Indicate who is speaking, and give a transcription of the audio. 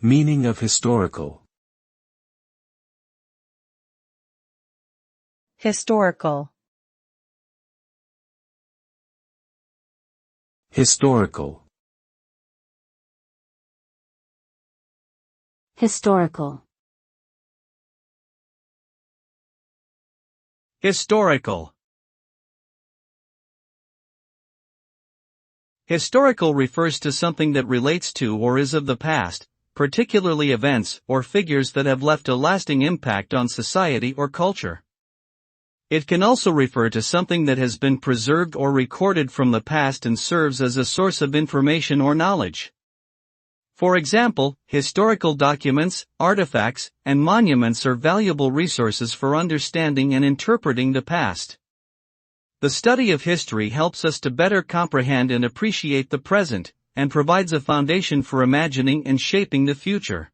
Speaker 1: Meaning of historical.
Speaker 2: Historical.
Speaker 1: Historical.
Speaker 3: Historical.
Speaker 4: Historical. Historical refers to something that relates to or is of the past, particularly events or figures that have left a lasting impact on society or culture. It can also refer to something that has been preserved or recorded from the past and serves as a source of information or knowledge. For example, historical documents, artifacts, and monuments are valuable resources for understanding and interpreting the past. The study of history helps us to better comprehend and appreciate the present, and provides a foundation for imagining and shaping the future.